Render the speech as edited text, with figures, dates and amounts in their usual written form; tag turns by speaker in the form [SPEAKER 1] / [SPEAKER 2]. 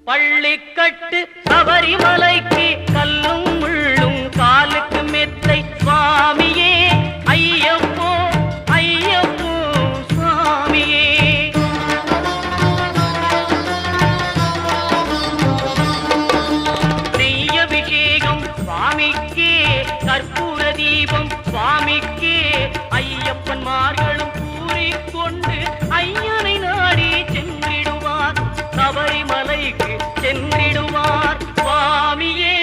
[SPEAKER 1] பள்ளிக்கட்டு சபரிமலைக்கு கல்லும் முள்ளும் காலுக்கு மெத்தை சுவாமியே ஐயப்போ ஐயப்போ சுவாமியே. நெய்யபிஷேகம் சுவாமிக்கே கற்பூர தீபம் சுவாமிக்கே ஐயப்பன்மார்களும் கூறிக்கொண்டு ஐயனை நாடி சென்றிடுவார் சபரிமலைக்கு சென்றிடுவார் சுவாமியே.